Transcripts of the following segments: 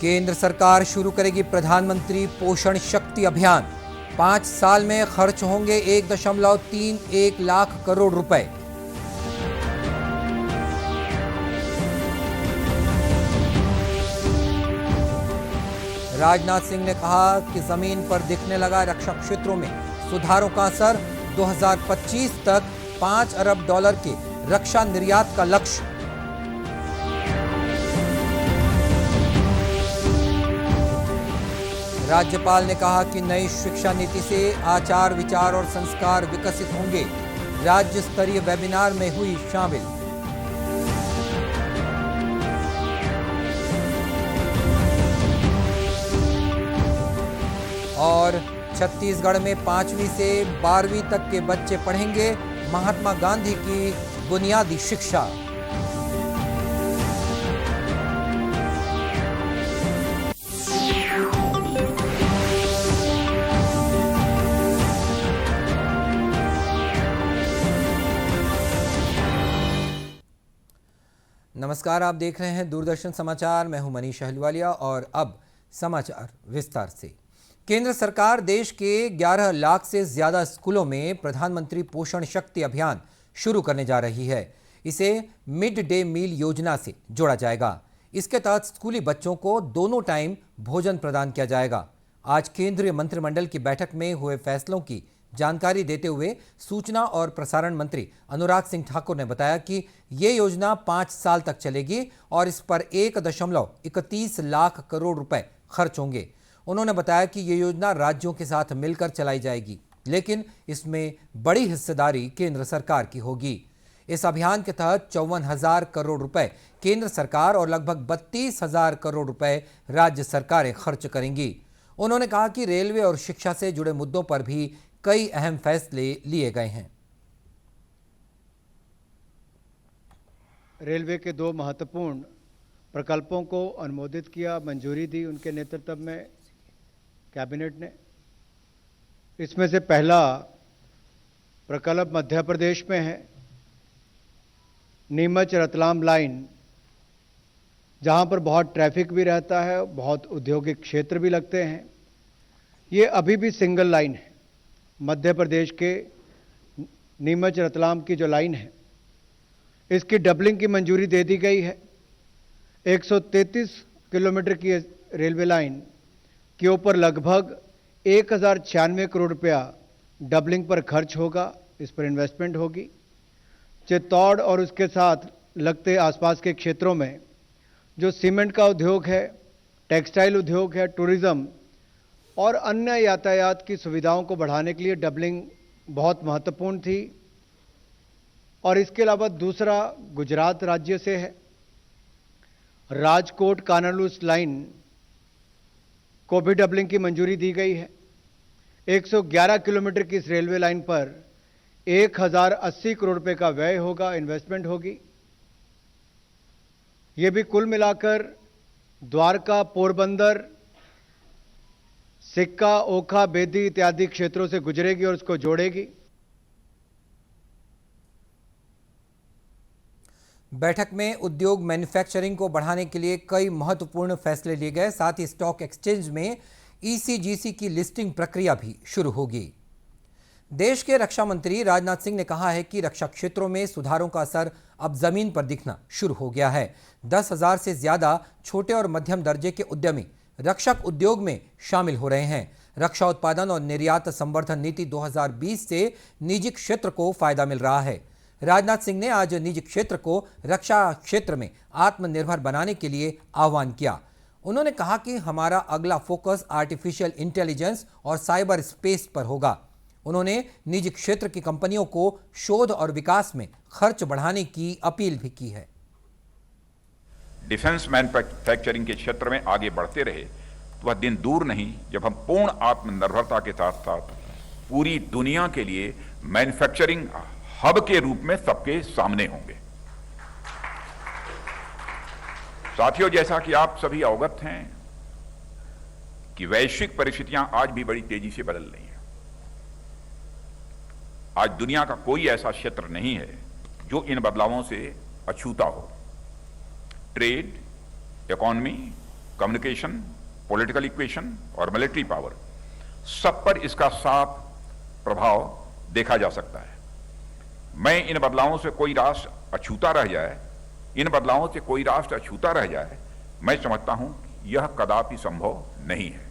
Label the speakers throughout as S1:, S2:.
S1: केंद्र सरकार शुरू करेगी प्रधानमंत्री पोषण शक्ति अभियान। 5 साल में खर्च होंगे 1.31 लाख करोड़ रुपए। राजनाथ सिंह ने कहा कि जमीन पर दिखने लगा रक्षा क्षेत्रों में सुधारों का असर। 2025 तक $5 अरब के रक्षा निर्यात का लक्ष्य। राज्यपाल ने कहा कि नई शिक्षा नीति से आचार विचार और संस्कार विकसित होंगे। राज्य स्तरीय वेबिनार में हुई शामिल। और छत्तीसगढ़ में 5वीं से 12वीं तक के बच्चे पढ़ेंगे महात्मा गांधी की बुनियादी शिक्षा। नमस्कार, आप देख रहे हैं दूरदर्शन समाचार। मैं हूं मनीष अहलूवालिया और अब समाचार विस्तार से। केंद्र सरकार देश के 11 लाख से ज्यादा स्कूलों में प्रधानमंत्री पोषण शक्ति अभियान शुरू करने जा रही है। इसे मिड डे मील योजना से जोड़ा जाएगा। इसके तहत स्कूली बच्चों को दोनों टाइम भोजन प्रदान किया जाएगा। आज केंद्रीय मंत्रिमंडल की बैठक में हुए फैसलों की जानकारी देते हुए सूचना और प्रसारण मंत्री अनुराग सिंह ठाकुर ने बताया कि ये योजना 5 साल तक चलेगी और इस पर 1.31 लाख करोड़ रुपए खर्च होंगे। उन्होंने बताया कि ये योजना राज्यों के साथ मिलकर चलाई जाएगी, लेकिन इसमें बड़ी हिस्सेदारी केंद्र सरकार की होगी। इस अभियान के तहत 54,000 करोड़ रुपए केंद्र सरकार और लगभग 32,000 करोड़ रुपए राज्य सरकारें खर्च करेंगी। उन्होंने कहा कि रेलवे और शिक्षा से जुड़े मुद्दों पर भी कई अहम फैसले लिए गए हैं।
S2: रेलवे के 2 महत्वपूर्ण प्रकल्पों को अनुमोदित किया, मंजूरी दी उनके नेतृत्व में कैबिनेट ने। इसमें से पहला प्रकल्प मध्य प्रदेश में है, नीमच रतलाम लाइन, जहां पर बहुत ट्रैफिक भी रहता है, बहुत औद्योगिक क्षेत्र भी लगते हैं। ये अभी भी सिंगल लाइन है। मध्य प्रदेश के नीमच रतलाम की जो लाइन है, इसकी डबलिंग की मंजूरी दे दी गई है। 133 किलोमीटर की रेलवे लाइन के ऊपर लगभग 1,096 करोड़ रुपया डबलिंग पर खर्च होगा। इस पर इन्वेस्टमेंट होगी। चित्तौड़ और उसके साथ लगते आसपास के क्षेत्रों में जो सीमेंट का उद्योग है, टेक्सटाइल उद्योग है, टूरिज्म और अन्य यातायात की सुविधाओं को बढ़ाने के लिए डबलिंग बहुत महत्वपूर्ण थी। और इसके अलावा दूसरा गुजरात राज्य से है, राजकोट कानालूस लाइन को भी डबलिंग की मंजूरी दी गई है। 111 किलोमीटर की इस रेलवे लाइन पर 1,080 करोड़ रुपए का व्यय होगा, इन्वेस्टमेंट होगी। ये भी कुल मिलाकर द्वारका, पोरबंदर, सिक्का, ओखा, बेदी इत्यादि क्षेत्रों से गुजरेगी और उसको जोड़ेगी।
S1: बैठक में उद्योग मैन्युफैक्चरिंग को बढ़ाने के लिए कई महत्वपूर्ण फैसले लिए गए। साथ ही स्टॉक एक्सचेंज में ईसीजीसी की लिस्टिंग प्रक्रिया भी शुरू होगी। देश के रक्षा मंत्री राजनाथ सिंह ने कहा है कि रक्षा क्षेत्रों में सुधारों का असर अब जमीन पर दिखना शुरू हो गया है। 10,000 से ज्यादा छोटे और मध्यम दर्जे के उद्यमी रक्षक उद्योग में शामिल हो रहे हैं। रक्षा उत्पादन और निर्यात संवर्धन नीति 2020 से निजी क्षेत्र को फायदा मिल रहा है। राजनाथ सिंह ने आज निजी क्षेत्र को रक्षा क्षेत्र में आत्मनिर्भर बनाने के लिए आह्वान किया। उन्होंने कहा कि हमारा अगला फोकस आर्टिफिशियल इंटेलिजेंस और साइबर स्पेस पर होगा। उन्होंने निजी क्षेत्र की कंपनियों को शोध और विकास में खर्च बढ़ाने की अपील भी की है।
S3: डिफेंस मैन्युफैक्चरिंग के क्षेत्र में आगे बढ़ते रहे तो वह दिन दूर नहीं जब हम पूर्ण आत्मनिर्भरता के साथ साथ पूरी दुनिया के लिए मैन्युफैक्चरिंग हब के रूप में सबके सामने होंगे। साथियों, जैसा कि आप सभी अवगत हैं कि वैश्विक परिस्थितियां आज भी बड़ी तेजी से बदल रही हैं। आज दुनिया का कोई ऐसा क्षेत्र नहीं है जो इन बदलावों से अछूता हो। Trade, economy, communication, political equation और मिलिट्री पावर, सब पर इसका साफ प्रभाव देखा जा सकता है। मैं इन बदलावों से कोई राष्ट्र अछूता रह जाए, मैं समझता हूं यह कदापि संभव नहीं है।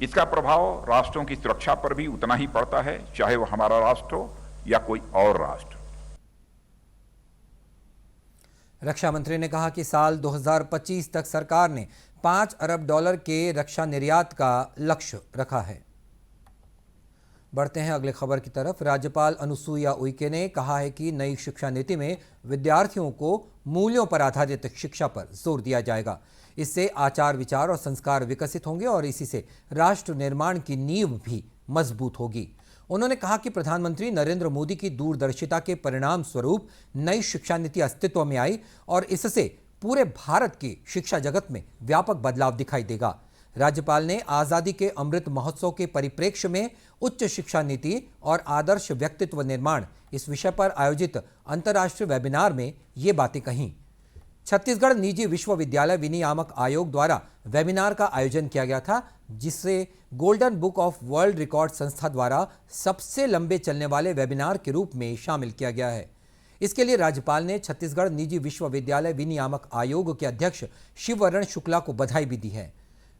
S3: इसका प्रभाव राष्ट्रों की सुरक्षा पर भी उतना ही पड़ता है, चाहे वह हमारा राष्ट्र हो या कोई और राष्ट्र।
S1: रक्षा मंत्री ने कहा कि साल 2025 तक सरकार ने $5 अरब के रक्षा निर्यात का लक्ष्य रखा है। बढ़ते हैं अगले खबर की तरफ। राज्यपाल अनुसुईया उइके ने कहा है कि नई शिक्षा नीति में विद्यार्थियों को मूल्यों पर आधारित शिक्षा पर जोर दिया जाएगा। इससे आचार विचार और संस्कार विकसित होंगे और इसी से राष्ट्र निर्माण की नींव भी मजबूत होगी। उन्होंने कहा कि प्रधानमंत्री नरेंद्र मोदी की दूरदर्शिता के परिणाम स्वरूप नई शिक्षा नीति अस्तित्व में आई और इससे पूरे भारत की शिक्षा जगत में व्यापक बदलाव दिखाई देगा। राज्यपाल ने आजादी के अमृत महोत्सव के परिप्रेक्ष्य में उच्च शिक्षा नीति और आदर्श व्यक्तित्व निर्माण इस विषय पर आयोजित अंतर्राष्ट्रीय वेबिनार में ये बातें कहीं। छत्तीसगढ़ निजी विश्वविद्यालय विनियामक आयोग द्वारा वेबिनार का आयोजन किया गया था, जिसे golden book of world record संस्था द्वारा सबसे लंबे चलने वाले वेबिनार के रूप में शामिल किया गया है। इसके लिए राज्यपाल ने छत्तीसगढ़ निजी विश्वविद्यालय विनियामक आयोग के अध्यक्ष शिववरण शुक्ला को बधाई भी दी है।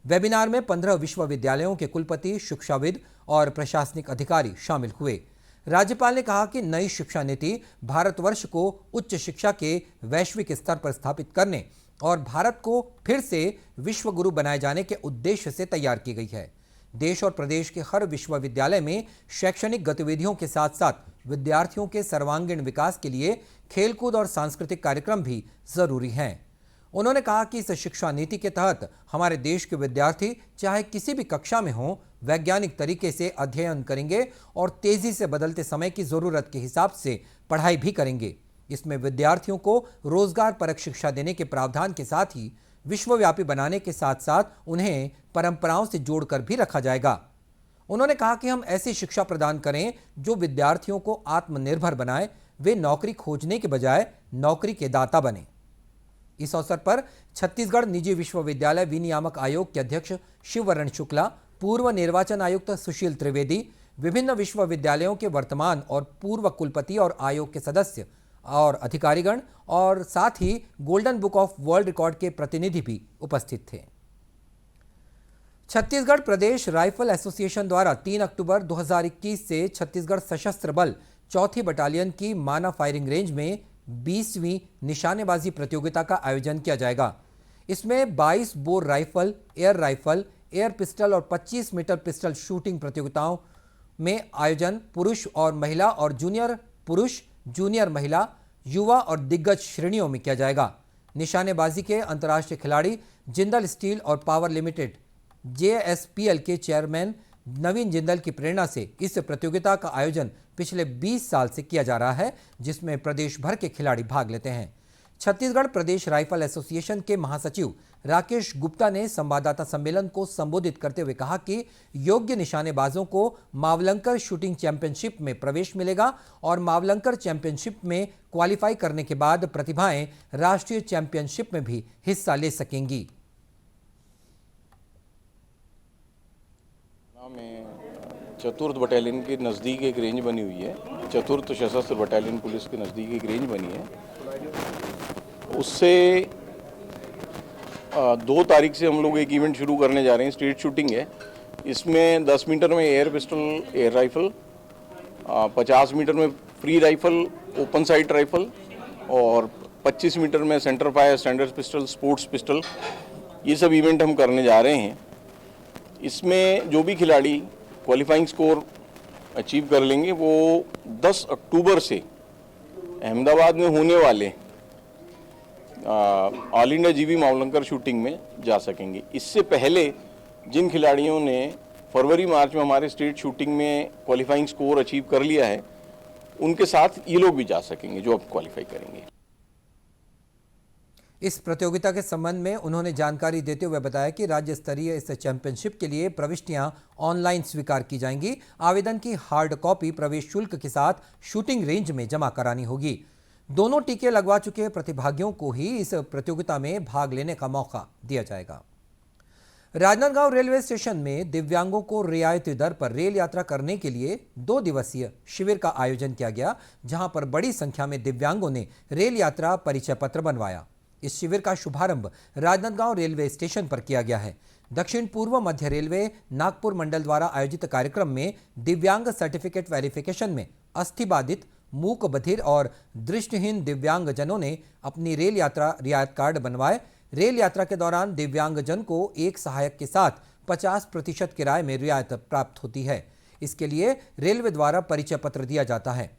S1: वेबिनार में 15 विश्वविद्यालयों के कुलपति, शिक्षाविद और प्रशासनिक अधिकारी शामिल हुए। राज्यपाल ने कहा कि नई शिक्षा नीति भारतवर्ष को उच्च शिक्षा के वैश्विक स्तर पर स्थापित करने और भारत को फिर से विश्व गुरु बनाए जाने के उद्देश्य से तैयार की गई है। देश और प्रदेश के हर विश्वविद्यालय में शैक्षणिक गतिविधियों के साथ साथ विद्यार्थियों के सर्वांगीण विकास के लिए खेलकूद और सांस्कृतिक कार्यक्रम भी जरूरी हैं। उन्होंने कहा कि इस शिक्षा नीति के तहत हमारे देश के विद्यार्थी चाहे किसी भी कक्षा में हों, वैज्ञानिक तरीके से अध्ययन करेंगे और तेजी से बदलते समय की जरूरत के हिसाब से पढ़ाई भी करेंगे। इसमें विद्यार्थियों को रोजगार परक शिक्षा देने के प्रावधान के साथ ही विश्वव्यापी बनाने के साथ साथ उन्हें परंपराओं से जोड़कर भी रखा जाएगा। उन्होंने कहा कि हम ऐसी शिक्षा प्रदान करें जो विद्यार्थियों को आत्मनिर्भर बनाए, वे नौकरी खोजने के बजाय नौकरी के दाता बने। इस अवसर पर छत्तीसगढ़ निजी विश्वविद्यालय विनियामक आयोग के अध्यक्ष शिववरण शुक्ला, पूर्व निर्वाचन आयुक्त सुशील त्रिवेदी, विभिन्न विश्वविद्यालयों के वर्तमान और पूर्व कुलपति और आयोग के सदस्य और अधिकारीगण और साथ ही golden book of world record के प्रतिनिधि भी उपस्थित थे। छत्तीसगढ़ प्रदेश राइफल एसोसिएशन द्वारा 3 अक्टूबर 2021 से छत्तीसगढ़ सशस्त्र बल 4थी बटालियन की माना फायरिंग रेंज में 20वीं निशानेबाजी प्रतियोगिता का आयोजन किया जाएगा। इसमें 22 बोर राइफल, एयर पिस्टल और 25 मीटर पिस्टल शूटिंग प्रतियोगिताओं में आयोजन पुरुष और महिला और जूनियर पुरुष, जूनियर महिला, युवा और दिग्गज श्रेणियों में किया जाएगा। निशानेबाजी के अंतर्राष्ट्रीय खिलाड़ी जिंदल स्टील और पावर लिमिटेड JSPL के चेयरमैन नवीन जिंदल की प्रेरणा से इस प्रतियोगिता का आयोजन पिछले 20 साल से किया जा रहा है, जिसमें प्रदेश भर के खिलाड़ी भाग लेते हैं। छत्तीसगढ़ प्रदेश राइफल एसोसिएशन के महासचिव राकेश गुप्ता ने संवाददाता सम्मेलन को संबोधित करते हुए कहा कि योग्य निशानेबाजों को मावलंकर शूटिंग चैंपियनशिप में प्रवेश मिलेगा और मावलंकर चैंपियनशिप में क्वालिफाई करने के बाद प्रतिभाएं राष्ट्रीय चैंपियनशिप में भी हिस्सा ले सकेंगी।
S4: में चतुर्थ बटालियन के नज़दीक एक रेंज बनी हुई है। चतुर्थ सशस्त्र बटालियन पुलिस के नज़दीक एक रेंज बनी है। उससे 2 तारीख से हम लोग एक इवेंट शुरू करने जा रहे हैं। स्ट्रीट शूटिंग है। इसमें 10 मीटर में air pistol, air rifle, 50 metre में free rifle, open sight rifle और 25 मीटर में centre fire, standard pistol, sports pistol, ये सब इवेंट हम करने जा रहे हैं। इसमें जो भी खिलाड़ी क्वालिफाइंग स्कोर अचीव कर लेंगे वो 10 अक्टूबर से अहमदाबाद में होने वाले ऑल इंडिया जीवी मावलंकर शूटिंग में जा सकेंगे। इससे पहले जिन खिलाड़ियों ने फरवरी मार्च में हमारे स्टेट शूटिंग में क्वालिफाइंग स्कोर अचीव कर लिया है, उनके साथ ये लोग भी जा सकेंगे जो अब क्वालिफाई करेंगे।
S1: इस प्रतियोगिता के संबंध में उन्होंने जानकारी देते हुए बताया कि राज्य स्तरीय इस चैंपियनशिप के लिए प्रविष्टियां ऑनलाइन स्वीकार की जाएंगी। आवेदन की हार्ड कॉपी प्रवेश शुल्क के साथ शूटिंग रेंज में जमा करानी होगी। दोनों टीके लगवा चुके प्रतिभागियों को ही इस प्रतियोगिता में भाग लेने का मौका दिया जाएगा। राजनांदगांव रेलवे स्टेशन में दिव्यांगों को रियायती दर पर रेल यात्रा करने के लिए 2 दिवसीय शिविर का आयोजन किया गया, जहां पर बड़ी संख्या में दिव्यांगों ने रेल यात्रा परिचय पत्र बनवाया। इस शिविर का शुभारंभ राजनांदगांव रेलवे स्टेशन पर किया गया है। दक्षिण पूर्व मध्य रेलवे नागपुर मंडल द्वारा आयोजित कार्यक्रम में दिव्यांग सर्टिफिकेट वेरिफिकेशन में अस्थिबाधित, मूक बधिर और दृष्टिहीन दिव्यांगजनों ने अपनी रेल यात्रा रियायत कार्ड बनवाए। रेल यात्रा के दौरान दिव्यांगजन को एक सहायक के साथ 50% किराए में रियायत प्राप्त होती है। इसके लिए रेलवे द्वारा परिचय पत्र दिया जाता है।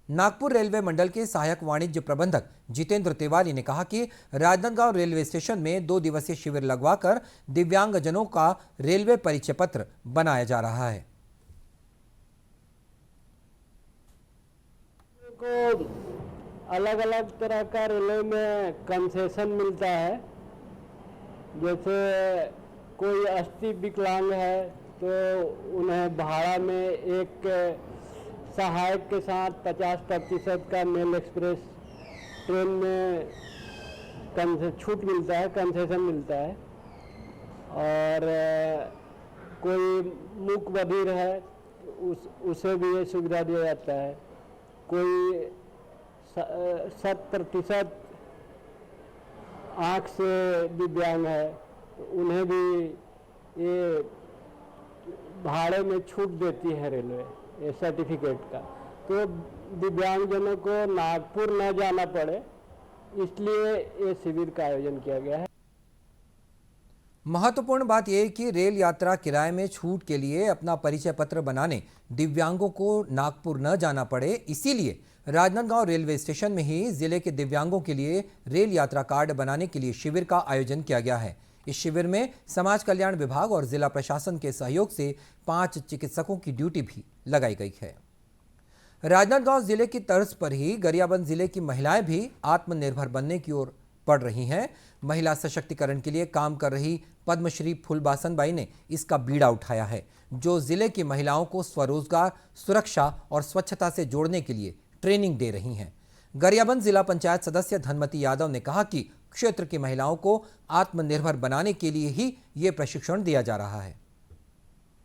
S1: नागपुर रेलवे मंडल के सहायक वाणिज्य प्रबंधक जितेंद्र तिवारी ने कहा कि राजनांदगांव रेलवे स्टेशन में 2 दिवसीय शिविर लगवाकर दिव्यांगजनों का रेलवे परिचय पत्र बनाया जा रहा है।
S5: को अलग अलग तरह का रेलवे में कंसेशन मिलता है। जैसे कोई अस्थि विकलांग है तो उन्हें भाड़ा में एक सहायक के साथ 50% का मेल एक्सप्रेस ट्रेन में छूट मिलता है, कंसेशन मिलता है। और कोई मूक बधिर है उसे भी ये सुविधा दिया जाता है। कोई 60% आँख से दिव्यांग है तो उन्हें भी ये भाड़े में छूट देती है रेलवे ये सर्टिफिकेट का। तो दिव्यांगजनों को नागपुर न जाना पड़े, इसलिए ये शिविर का आयोजन किया गया है।
S1: महत्वपूर्ण बात यह है कि रेल यात्रा किराए में छूट के लिए अपना परिचय पत्र बनाने दिव्यांगों को नागपुर न जाना पड़े। इसीलिए राजनांदगांव रेलवे स्टेशन में ही जिले के दिव्यांगों के लिए रेल यात्रा कार्ड बनाने के लिए शिविर का आयोजन किया गया है। इस शिविर में समाज कल्याण विभाग और जिला प्रशासन के सहयोग से 5 चिकित्सकों की ड्यूटी भी लगाई गई है। राजनांदगांव जिले की तर्ज पर ही गरियाबंद जिले की महिलाएं भी आत्मनिर्भर बनने की ओर बढ़ रही हैं। महिला सशक्तिकरण के लिए काम कर रही पद्मश्री फूलबासन बाई ने इसका बीड़ा उठाया है, जो जिले की महिलाओं को स्वरोजगार, सुरक्षा और स्वच्छता से जोड़ने के लिए ट्रेनिंग दे रही हैं। गरियाबंद जिला पंचायत सदस्य धनमती यादव ने कहा कि क्षेत्र की महिलाओं को आत्मनिर्भर बनाने के लिए ही ये प्रशिक्षण दिया जा रहा है।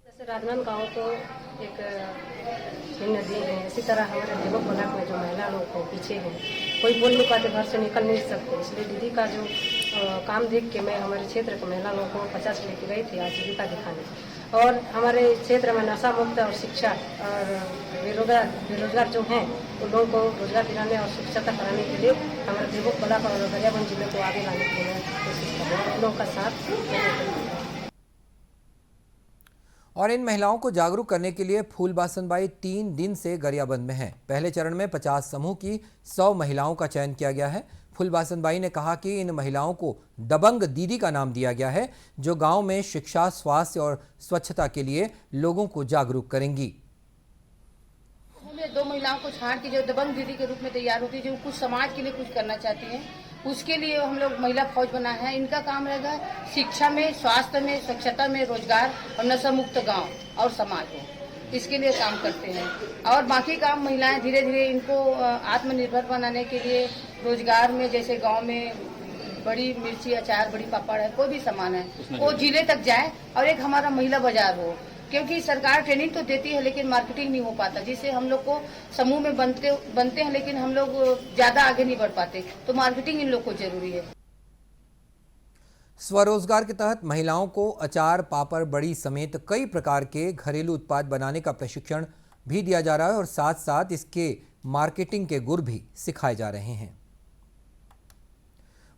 S6: जैसे राजनांदगांव तो एक नदी है, इसी तरह हमारे देवक ब्लॉक में जो महिला लोग को पीछे हैं, कोई बोल नहीं पाते, घर से निकल नहीं सकते। इसलिए दीदी का जो काम देख के मैं हमारे क्षेत्र के महिला लोगों को 50 लेके गई थी आजीविका दिखाने। और हमारे क्षेत्र में नशा मुक्त और शिक्षा और बेरोजगार जो हैं उन लोगों को रोजगार दिलाने और स्वच्छता कराने के लिए हमारे देवक ब्लॉक और गरियाबंद जिले को आगे लाने के लिए कोशिश कर रहे हैं। उन लोगों का साथ
S1: और इन महिलाओं को जागरूक करने के लिए फूलबासन बाई 3 दिन से गरियाबंद में हैं। पहले चरण में 50 समूह की 100 महिलाओं का चयन किया गया है। फूलबासन बाई ने कहा कि इन महिलाओं को दबंग दीदी का नाम दिया गया है, जो गांव में शिक्षा, स्वास्थ्य और स्वच्छता के लिए लोगों को जागरूक करेंगी।
S7: 2 महिलाओं को छाड़ के जो दबंग दीदी के रूप में तैयार होती है, जो कुछ समाज के लिए कुछ करना चाहती हैं, उसके लिए हम लोग महिला फौज बना है। इनका काम रहेगा शिक्षा में, स्वास्थ्य में, स्वच्छता में, रोजगार और नशा मुक्त गांव और समाज हो, इसके लिए काम करते हैं। और बाकी काम महिलाएं धीरे धीरे इनको आत्मनिर्भर बनाने के लिए रोजगार में, जैसे गांव में बड़ी मिर्ची, अचार, बड़ी पापड़ है, कोई भी सामान है वो जिले तक जाए। और एक हमारा महिला बाजार हो, क्योंकि सरकार ट्रेनिंग तो देती है लेकिन मार्केटिंग नहीं हो पाता, जिससे हम लोग को समूह में बनते हैं लेकिन हम लोग ज्यादा आगे नहीं बढ़ पाते। तो मार्केटिंग इन लोग को जरूरी है।
S1: स्वरोजगार के तहत महिलाओं को अचार, पापड़, बड़ी समेत कई प्रकार के घरेलू उत्पाद बनाने का प्रशिक्षण भी दिया जा रहा है और साथ साथ इसके मार्केटिंग के गुर भी सिखाए जा रहे हैं।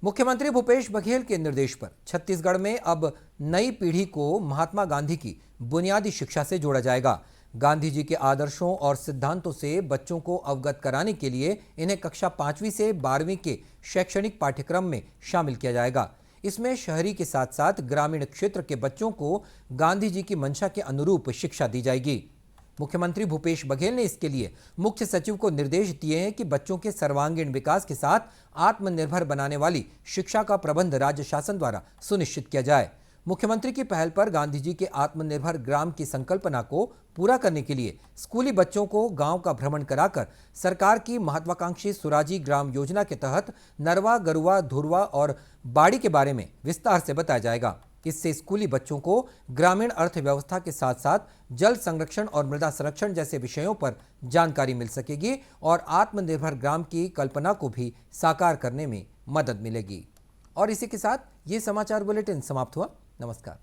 S1: मुख्यमंत्री भूपेश बघेल के निर्देश पर छत्तीसगढ़ में अब नई पीढ़ी को महात्मा गांधी की बुनियादी शिक्षा से जोड़ा जाएगा। गांधी जी के आदर्शों और सिद्धांतों से बच्चों को अवगत कराने के लिए इन्हें कक्षा 5वीं से 12वीं के शैक्षणिक पाठ्यक्रम में शामिल किया जाएगा। इसमें शहरी के साथ साथ ग्रामीण क्षेत्र के बच्चों को गांधी जी की मंशा के अनुरूप शिक्षा दी जाएगी। मुख्यमंत्री भूपेश बघेल ने इसके लिए मुख्य सचिव को निर्देश दिए हैं कि बच्चों के सर्वांगीण विकास के साथ आत्मनिर्भर बनाने वाली शिक्षा का प्रबंध राज्य शासन द्वारा सुनिश्चित किया जाए। मुख्यमंत्री की पहल पर गांधी जी के आत्मनिर्भर ग्राम की संकल्पना को पूरा करने के लिए स्कूली बच्चों को गांव का भ्रमण कराकर सरकार की महत्वाकांक्षी सुराजी ग्राम योजना के तहत नरवा, गरुआ, धुरवा और बाड़ी के बारे में विस्तार से बताया जाएगा। इससे स्कूली बच्चों को ग्रामीण अर्थव्यवस्था के साथ साथ जल संरक्षण और मृदा संरक्षण जैसे विषयों पर जानकारी मिल सकेगी और आत्मनिर्भर ग्राम की कल्पना को भी साकार करने में मदद मिलेगी। और इसी के साथ ये समाचार बुलेटिन समाप्त हुआ। नमस्कार।